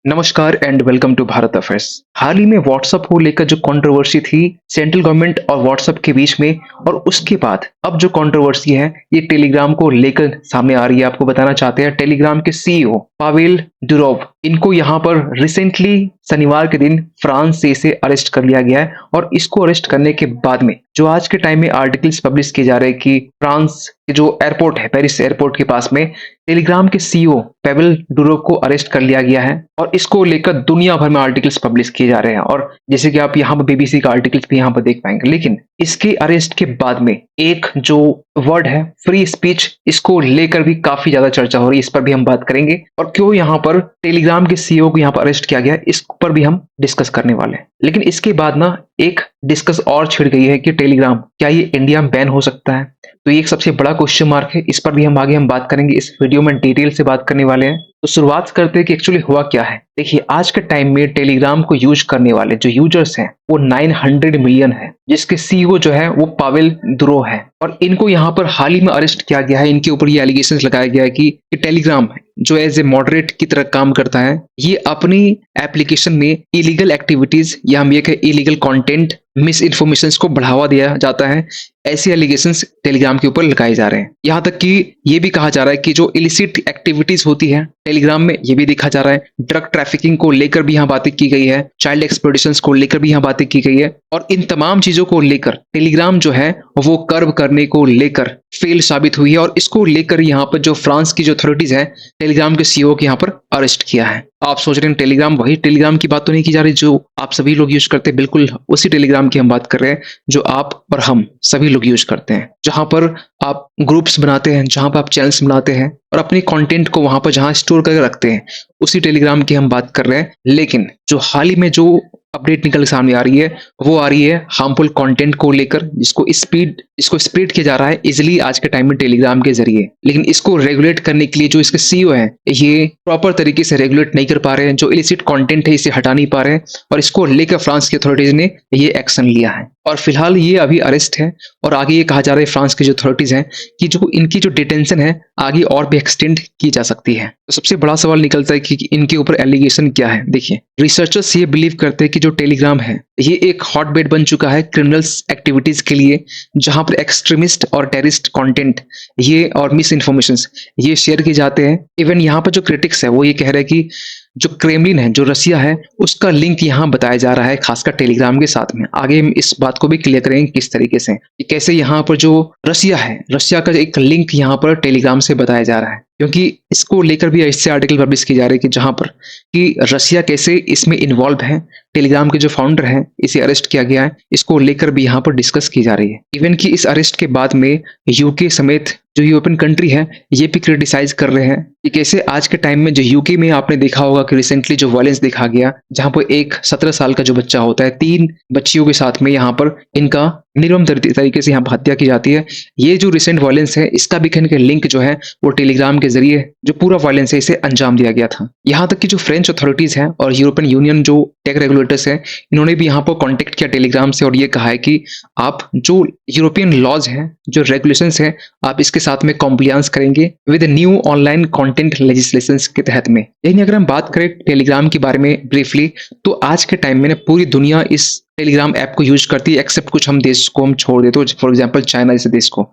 नमस्कार and welcome to Bharat affairs. हाल ही में व्हाट्सएप को लेकर जो कंट्रोवर्सी थी सेंट्रल गवर्नमेंट और व्हाट्सएप के बीच में, और उसके बाद अब जो कंट्रोवर्सी है ये टेलीग्राम को लेकर सामने आ रही है। आपको बताना चाहते हैं टेलीग्राम के सीईओ पावेल दुरोव, इनको यहाँ पर रिसेंटली शनिवार के दिन फ्रांस से इसे अरेस्ट कर लिया गया है। और इसको अरेस्ट करने के बाद में जो आज के टाइम में आर्टिकल्स पब्लिश किए जा रहे हैं कि फ्रांस के जो एयरपोर्ट है, पेरिस एयरपोर्ट के पास में टेलीग्राम के सीईओ पेवेल डुरोव को अरेस्ट कर लिया गया है। और इसको लेकर दुनिया भर में आर्टिकल्स पब्लिश किए जा रहे हैं, और जैसे कि आप यहाँ पर बीबीसी का आर्टिकल्स भी यहाँ पर देख पाएंगे। लेकिन इसके अरेस्ट के बाद में एक जो वर्ड है फ्री स्पीच, इसको लेकर भी काफी ज्यादा चर्चा हो रही है। इस पर भी हम बात करेंगे, और क्यों यहाँ पर टेलीग्राम के सीईओ को यहाँ पर अरेस्ट किया गया इस पर भी हम डिस्कस करने वाले हैं। लेकिन इसके बाद ना एक डिस्कस और छिड़ गई है कि टेलीग्राम क्या ये इंडिया में बैन हो सकता है। तो ये एक सबसे बड़ा क्वेश्चन मार्क है। इस पर भी हम आगे बात करेंगे, इस वीडियो में डिटेल से बात करने वाले हैं। तो शुरुआत करते हैं कि एक्चुअली हुआ क्या है। देखिए, आज के टाइम में टेलीग्राम को यूज करने वाले जो यूजर्स हैं वो 900 मिलियन है, जिसके सीईओ जो है वो पावेल दुरोव है। और इनको यहाँ पर हाल ही में अरेस्ट किया गया है। इनके ऊपर ये एलिगेशन लगाया गया है कि टेलीग्राम जो एज ए मॉडरेट की तरह काम करता है, ये अपनी एप्लीकेशन में इलीगल एक्टिविटीज या हम ये कहें इलीगल कंटेंट, मिस इन्फॉर्मेशन को बढ़ावा दिया जाता है। ऐसे एलिगेशंस टेलीग्राम के ऊपर लगाए जा रहे हैं। यहाँ तक कि ये भी कहा जा रहा है कि जो इलिसिट एक्टिविटीज होती है टेलीग्राम में, ये भी देखा जा रहा है। ड्रग ट्रैफिकिंग को लेकर भी यहाँ बातें की गई है, चाइल्ड एक्सप्लॉयटेशन को लेकर भी यहाँ बातें की गई है। और इन तमाम चीजों को लेकर टेलीग्राम जो है वो कर्व करने को लेकर फेल साबित हुई है। और इसको लेकर यहाँ पर जो फ्रांस की जो अथॉरिटीज है टेलीग्राम के सीईओ को यहाँ पर अरेस्ट किया है। आप सोच रहे हैं टेलीग्राम, वही टेलीग्राम की बात तो नहीं की जा रही जो आप सभी लोग यूज करते हैं। बिल्कुल उसी टेलीग्राम की हम बात कर रहे हैं जो आप और हम सभी लोग यूज करते हैं, जहां पर आप ग्रुप्स बनाते हैं, जहां पर आप चैनल्स बनाते हैं और अपनी कंटेंट को वहां पर जहां स्टोर करके रखते हैं, उसी टेलीग्राम की हम बात कर रहे हैं। लेकिन जो हाल ही में जो अपडेट निकल सामने आ रही है वो आ रही है हार्मफुल कंटेंट को लेकर, इसको स्प्रेड किया जा रहा है इजिली आज के टाइम में टेलीग्राम के जरिए। लेकिन इसको रेगुलेट करने के लिए जो इसके सीईओ हैं ये प्रॉपर तरीके से रेगुलेट नहीं कर पा रहे हैं। जो इलिसिट कंटेंट है इसे हटा नहीं पा रहे हैं, और इसको लेकर फ्रांस की अथॉरिटीज ने ये एक्शन लिया है। और फिलहाल ये अभी अरेस्ट है, और आगे ये कहा जा रहा है फ्रांस की जो अथॉरिटीज हैं कि जो इनकी जो डिटेंशन है आगे और भी एक्सटेंड की जा सकती है। तो सबसे बड़ा सवाल निकलता है कि इनके ऊपर एलिगेशन क्या है। देखिए, रिसर्चर्स ये बिलीव करते हैं कि जो टेलीग्राम है ये एक हॉटबेड बन चुका है क्रिमिनल्स एक्टिविटीज के लिए, जहां पर एक्सट्रीमिस्ट और टेररिस्ट कंटेंट ये और मिस इन्फॉर्मेशन ये शेयर किए जाते हैं। इवन यहाँ पर जो क्रिटिक्स है वो ये कह रहे हैं कि जो क्रेमलिन है, जो रसिया है, उसका लिंक यहाँ बताया जा रहा है, खासकर टेलीग्राम के साथ में। आगे हम इस बात को भी क्लियर करेंगे किस तरीके से कि कैसे यहाँ पर जो रसिया है, रसिया का एक लिंक यहाँ पर टेलीग्राम से बताया जा रहा है। क्योंकि इसको लेकर भी ऐसे आर्टिकल पब्लिश किए जा रहे हैं कि जहां पर कि रसिया कैसे इसमें इन्वॉल्व है। टेलीग्राम के जो फाउंडर हैं इसे अरेस्ट किया गया है, इसको लेकर भी यहाँ पर डिस्कस की जा रही है। इवन कि इस अरेस्ट के बाद में यूके समेत जो यूरोपियन कंट्री है ये भी क्रिटिसाइज कर रहे हैं कि कैसे आज के टाइम में जो यूके में आपने देखा होगा कि रिसेंटली जो वायलेंस देखा गया, जहां पर एक 17 साल का जो बच्चा होता है, 3 बच्चियों के साथ में यहाँ पर इनका निर्मम तरीके से यहाँ पर हत्या की जाती है। ये जो रिसेंट वायलेंस है इसका भी कहीं लिंक जो है वो टेलीग्राम के जरिए जो पूरा वायलेंस है इसे अंजाम दिया गया था। यहाँ तक कि जो फ्रेंच अथॉरिटीज हैं और यूरोपियन यूनियन जो टेक रेगुलेटर्स हैं, इन्होंने भी यहाँ पर कॉन्टेक्ट किया टेलीग्राम से और ये कहा है कि आप जो यूरोपियन लॉज हैं, जो रेगुलेशंस हैं, आप इसके साथ में कॉम्प्लायंस करेंगे with new online content legislations के तहत में। लेकिन अगर हम बात करें टेलीग्राम के बारे में ब्रीफली, तो आज के टाइम में ना पूरी दुनिया इस टेलीग्राम ऐप को यूज करती है, एक्सेप्ट कुछ हम देश को हम छोड़ देते हो, फॉर एग्जांपल चाइना जैसे देश को।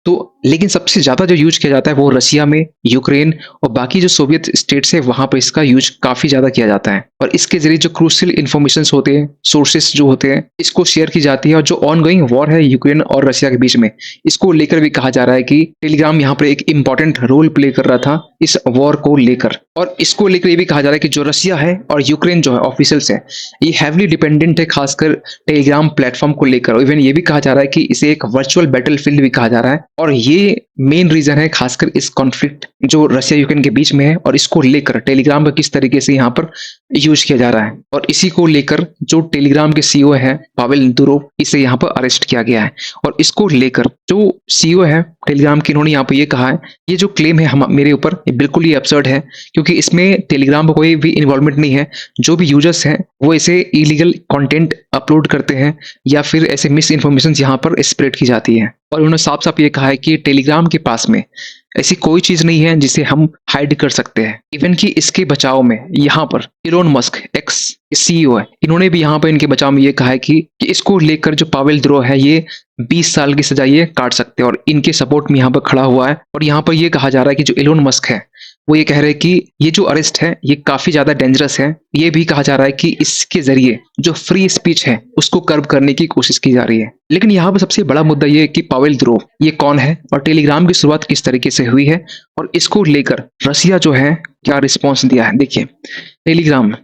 तो लेकिन सबसे ज्यादा जो यूज किया जाता है वो रसिया में, यूक्रेन और बाकी जो सोवियत स्टेट्स है वहां पर इसका यूज काफी ज्यादा किया जाता है। और इसके जरिए जो क्रूशियल इन्फॉर्मेशन होते हैं, सोर्सेस जो होते हैं, इसको शेयर की जाती है। और जो ऑनगोइंग वॉर है यूक्रेन और रसिया के बीच में, इसको लेकर भी कहा जा रहा है कि टेलीग्राम यहाँ पर एक इंपॉर्टेंट रोल प्ले कर रहा था इस वॉर को लेकर। और इसको लेकर ये भी कहा जा रहा है कि जो रसिया है और यूक्रेन जो है ऑफिशियल्स है, ये हैवली डिपेंडेंट है खासकर टेलीग्राम प्लेटफॉर्म को लेकर। इवन ये भी कहा जा रहा है कि इसे एक वर्चुअल बैटलफील्ड भी कहा जा रहा है। और ये मेन रीजन है खासकर इस कॉन्फ्लिक्ट जो रसिया यूक्रेन के बीच में है, और इसको लेकर टेलीग्राम का किस तरीके से यहाँ पर यूज किया जा रहा है। और इसी को लेकर जो टेलीग्राम के सीईओ है पावेल दुरोव, इसे यहाँ पर अरेस्ट किया गया है। और इसको लेकर जो सीईओ है टेलीग्राम की, इन्होंने यहाँ पर ये कहा है, ये जो क्लेम है हम मेरे ऊपर, ये बिल्कुल ही एब्सर्ड है, क्योंकि इसमें टेलीग्राम का कोई भी इन्वॉल्वमेंट नहीं है। जो भी यूजर्स हैं वो इसे इलीगल कंटेंट अपलोड करते हैं या फिर ऐसे मिस इन्फॉर्मेशन यहाँ पर स्प्रेड की जाती है। और उन्होंने साफ साफ ये कहा है कि टेलीग्राम के पास में ऐसी कोई चीज नहीं है जिसे हम हाइड कर सकते हैं। इवन कि इसके बचाव में यहाँ पर इलोन मस्क एक्स सीईओ है, इन्होंने भी यहाँ पर इनके बचाव में ये कहा है कि इसको लेकर जो पावेल द्रोह है ये 20 साल की सजा ये काट सकते हैं, और इनके सपोर्ट में यहाँ पर खड़ा हुआ है। और यहाँ पर ये कहा जा रहा है कि जो इलोन मस्क है वो ये कह रहे हैं कि ये जो अरेस्ट है ये काफी ज्यादा डेंजरस है। ये भी कहा जा रहा है कि इसके जरिए जो फ्री स्पीच है उसको कर्ब करने की कोशिश की जा रही है। लेकिन यहाँ पर सबसे बड़ा मुद्दा ये है कि पावेल द्रोह ये कौन है और टेलीग्राम की शुरुआत किस तरीके से हुई है, और इसको लेकर रसिया जो है क्या रिस्पॉन्स दिया है। देखिए, टेलीग्राम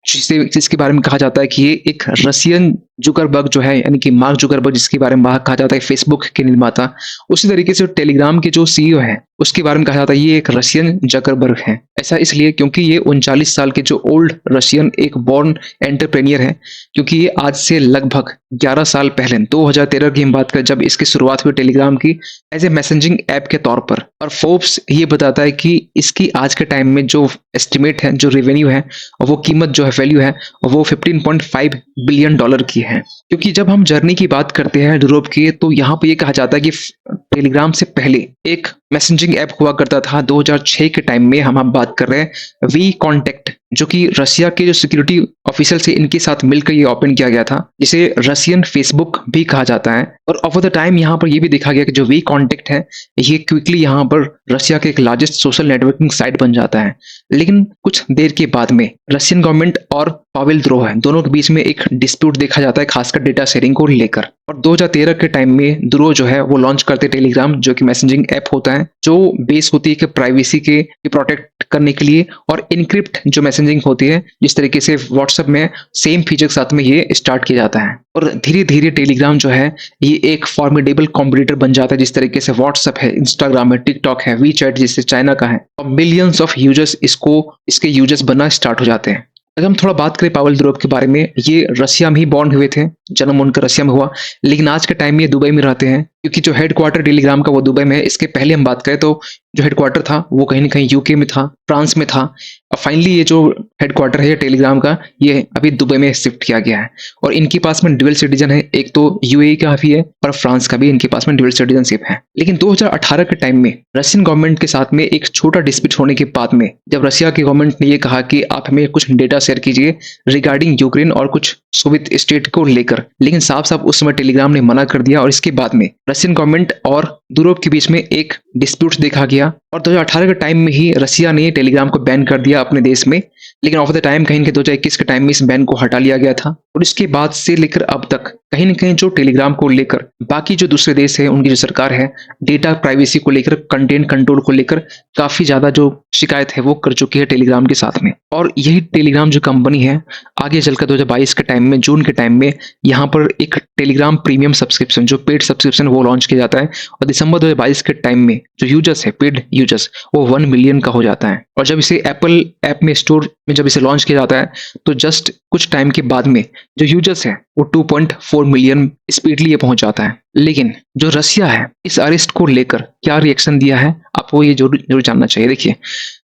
जिसके बारे में कहा जाता है कि ये एक रसियन जुकरबर्ग जो है, यानी कि मार्क जुकरबर्ग जिसके बारे में कहा जाता है फेसबुक के निर्माता, उसी तरीके से टेलीग्राम के जो सीईओ है उसके बारे में कहा जाता है ये एक रशियन जकरबर्ग है। ऐसा इसलिए क्योंकि ये 39 साल के जो ओल्ड रशियन एक बॉर्न एंटरप्रेन्योर है, क्योंकि ये आज से लगभग 11 साल पहले 2013 की हम बात करें जब इसकी शुरुआत हुई टेलीग्राम की एज ए मैसेजिंग ऐप के तौर पर। और फोर्ब्स ये बताता है कि इसकी आज के टाइम में जो एस्टिमेट है, जो रेवेन्यू है और वो कीमत जो है, वैल्यू है, वो 15.5 बिलियन डॉलर की है। क्योंकि जब हम जर्नी की बात करते हैं यूरोप की, तो यहाँ पे ये कहा जाता है कि टेलीग्राम से पहले एक मैसेजिंग ऐप हुआ करता था 2006 के टाइम में। हम बात कर रहे हैं वी कॉन्टेक्ट, जो कि रसिया के जो सिक्योरिटी ऑफिसर से इनके साथ मिलकर ये ओपन किया गया था, जिसे रसियन फेसबुक भी कहा जाता है। और ओवर द टाइम यहाँ पर ये भी देखा गया कि जो वी कॉन्टेक्ट है ये क्विकली यहाँ पर रसिया के एक लार्जेस्ट सोशल नेटवर्किंग साइट बन जाता है। लेकिन कुछ देर के बाद में रशियन गवर्नमेंट और पावेल द्रोह है दोनों के बीच में एक डिस्प्यूट देखा जाता है, खासकर डेटा शेयरिंग को लेकर। और 2013 के टाइम में द्रोह जो है वो लॉन्च करते टेलीग्राम, जो कि मैसेजिंग ऐप होता है जो बेस होती है कि प्राइवेसी के प्रोटेक्ट करने के लिए, और इनक्रिप्ट जो मैसेजिंग होती है जिस तरीके से व्हाट्सएप में सेम फीचर के साथ में ये स्टार्ट किया जाता है। और धीरे धीरे टेलीग्राम जो है ये एक फॉर्मिडेबल कॉम्पिटिटर बन जाता है, जिस तरीके से व्हाट्सएप है, इंस्टाग्राम है, टिकटॉक है, वी चैट जिससे चाइना का है, और मिलियंस ऑफ यूजर्स इसके यूजर्स बनना स्टार्ट हो जाते हैं। अगर हम थोड़ा बात करें पावेल द्रोह के बारे में, ये रसिया में ही बॉर्न हुए थे, जन्म उनका रसिया में हुआ, लेकिन आज के टाइम में ये दुबई में रहते हैं, क्योंकि जो हेडक्वार्टर टेलीग्राम का वो दुबई में है। इसके पहले हम बात करें तो जो हेडक्वार्टर था वो कहीं ना कहीं यूके में था, फ्रांस में था, और फाइनली ये जो हेडक्वार्टर है टेलीग्राम का ये अभी दुबई में शिफ्ट किया गया है। और इनके पास में ड्यूअल सिटीजन है, एक तो यूएई का भी है और फ्रांस का भी इनके पास में ड्यूअल सिटीजनशिप है। लेकिन 2018 के टाइम में रशियन गवर्नमेंट के साथ में एक छोटा डिस्प्यूट होने के बाद में, जब रशिया की गवर्नमेंट ने ये कहा कि आप हमें कुछ डेटा शेयर कीजिए रिगार्डिंग यूक्रेन और कुछ सोवियत स्टेट को लेकर, लेकिन साफ साफ उस समय टेलीग्राम ने मना कर दिया। और इसके बाद में रशियन गवर्नमेंट और यूरोप के बीच में एक डिस्प्यूट देखा गया, और 2018 के टाइम में ही रसिया ने टेलीग्राम को बैन कर दिया अपने देश में। लेकिन ऑफ द टाइम कहीं 2021 के टाइम में इस बैन को हटा लिया गया था, और इसके बाद से लेकर अब तक कहीं न कहीं जो टेलीग्राम को लेकर बाकी जो दूसरे देश है, उनकी जो सरकार है, डेटा प्राइवेसी को लेकर, कंटेंट कंट्रोल को लेकर काफी ज्यादा जो शिकायत है वो कर चुकी है टेलीग्राम के साथ में। और यही टेलीग्राम जो कंपनी है आगे चलकर 2022 के टाइम में, जून के टाइम में, यहाँ पर एक टेलीग्राम प्रीमियम सब्सक्रिप्शन जो पेड सब्सक्रिप्शन वो लॉन्च किया जाता है, और दिसंबर 2022 के टाइम में जो यूजर्स है, पेड यूजर्स, वो 1 मिलियन का हो जाता है। और जब इसे एप्पल ऐप में स्टोर में जब इसे लॉन्च किया जाता है तो जस्ट कुछ टाइम के बाद में जो यूजर्स है वो 2.4 मिलियन स्पीडली ये पहुंच जाता है। लेकिन जो रसिया है इस अरेस्ट को लेकर क्या रिएक्शन दिया है आपको ये जरूर जानना चाहिए। देखिए,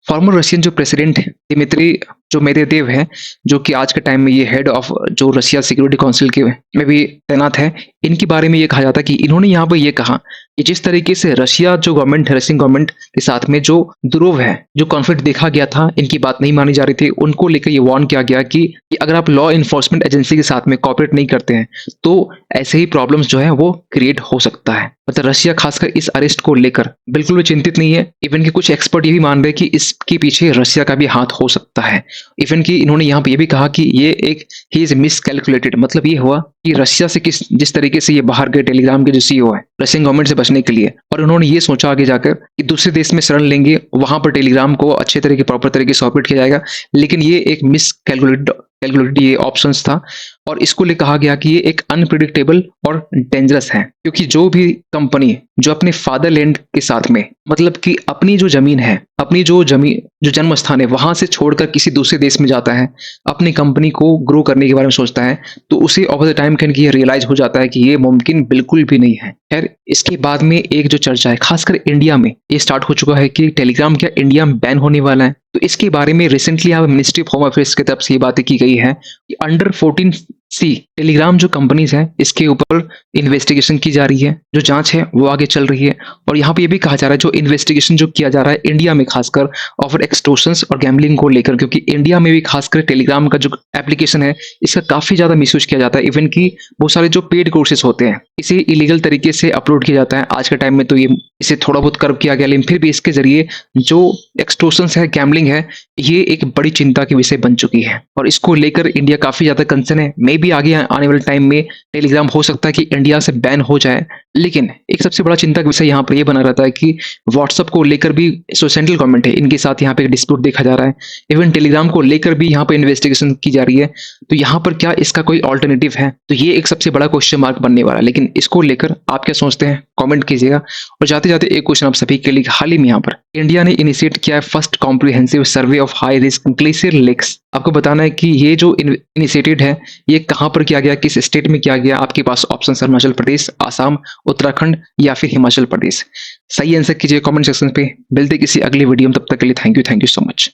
फॉर्मर रशियन जो प्रेसिडेंट है दिमित्री जो मेदवेदेव है, जो कि आज के टाइम में ये हेड ऑफ जो रशिया सिक्योरिटी काउंसिल के में भी तैनात है, इनके बारे में ये कहा जाता है कि इन्होंने यहाँ पर ये कहा कि जिस तरीके से रशिया जो गवर्नमेंट है, रशियन गवर्नमेंट के साथ में जो द्रोह है, जो कॉन्फ्लिक्ट देखा गया था, इनकी बात नहीं मानी जा रही थी, उनको लेकर ये वार्न किया गया कि अगर आप लॉ इन्फोर्समेंट एजेंसी के साथ में कोऑपरेट नहीं करते हैं तो ऐसे ही प्रॉब्लम्स जो है वो क्रिएट हो सकता है। मतलब रशिया खासकर इस अरेस्ट को लेकर बिल्कुल भी चिंतित नहीं है। इवन कि कुछ एक्सपर्ट ये भी मान रहे हैं कि इसके पीछे रशिया का भी हाथ हो सकता है। इवन कि इन्होंने यहाँ पे ये भी कहा कि ये एक ही इज मिसकैलकुलेटेड, मतलब ये हुआ कि रशिया से जिस तरीके से ये बाहर गए टेलीग्राम के जो सीईओ है रशियन गवर्नमेंट से बचने के लिए, और उन्होंने ये सोचा आगे जाकर कि दूसरे देश में शरण लेंगे, वहां पर टेलीग्राम को अच्छे तरीके प्रॉपर तरीके से ऑपरेट किया जाएगा, लेकिन ये एक कैलकुलेटेड ये ऑप्शंस था। और इसको ले कहा गया कि ये एक अनप्रिडिक्टेबल और डेंजरस है, क्योंकि जो भी कंपनी जो अपने फादरलैंड के साथ में, मतलब कि अपनी जो जमीन है, अपनी जो जन्म स्थान है, वहां से छोड़कर किसी दूसरे देश में जाता है, अपनी कंपनी को ग्रो करने के बारे में सोचता है, तो उसे ओवर द टाइम कहीं ये रियलाइज हो जाता है कि ये मुमकिन बिल्कुल भी नहीं है। खैर, इसके बाद में एक जो चर्चा है खासकर इंडिया में ये स्टार्ट हो चुका है कि टेलीग्राम क्या इंडिया में बैन होने वाला है। तो इसके बारे में रिसेंटली यहाँ मिनिस्ट्री ऑफ होम अफेयर्स की तरफ से ये बातें की गई है कि अंडर 14 सी, टेलीग्राम जो कंपनीज़ हैं, इसके ऊपर इन्वेस्टिगेशन की जा रही है, जो जाँच है वो आगे चल रही है और यहाँ पे ये भी कहा जा रहा है जो इन्वेस्टिगेशन जो किया जा रहा है इंडिया में खासकर ऑफ़र एक्सटॉर्शंस और गैम्बलिंग को लेकर क्योंकि इंडिया में भी खासकर टेलीग्राम का जो एप्लीकेशन है, इसका काफ़ी ज़्यादा मिसयूज़ किया जाता है। इवन कि बहुत सारे जो पेड कोर्सेज़ होते हैं, इसे इलीगल तरीके से अपलोड किया जाता है। आज के टाइम में तो ये इसे थोड़ा बहुत कर्ब किया गया लेकिन फिर भी इसके ज़रिए जो एक्सटॉर्शंस है, गैम्बलिंग है, ये एक बड़ी चिंता की विषय बन चुकी है और इसको लेकर इंडिया काफ़ी ज़्यादा कंसर्न है। मे बी आगे आने वाले टाइम में टेलीग्राम हो सकता है कि इंडिया से बैन हो जाए। लेकिन एक सबसे बड़ा चिंता का विषय यहाँ पर ये बना रहता है कि व्हाट्सएप को लेकर भी जो सेंट्रल गवर्नमेंट है, इनके साथ यहाँ पे एक डिस्प्यूट देखा जा रहा है। इवन टेलीग्राम को लेकर भी यहाँ पे इन्वेस्टिगेशन की जा रही है। तो यहाँ पर क्या इसका कोई अल्टरनेटिव है? तो ये एक सबसे बड़ा क्वेश्चन मार्क बनने वाला है। लेकिन इसको लेकर आप क्या सोचते हैं? कमेंट कीजिएगा और जाते-जाते एक क्वेश्चन आप सभी के लिए हाल ही में यहाँ पर इंडिया ने इनिशिएट किया है first comprehensive survey of high risk glacier lakes. आपको बताना है कि ये जो इनिशिएटेड है, ये कहाँ पर किया गया, किस स्टेट में किया गया? आपके पास ऑप्शन अरुणाचल प्रदेश, आसाम, उत्तराखंड या फिर हिमाचल प्रदेश। सही आंसर कीजिए कमेंट सेक्शन पे। मिलते किसी अगली वीडियो में, तब तक के लिए थैंक यू सो मच।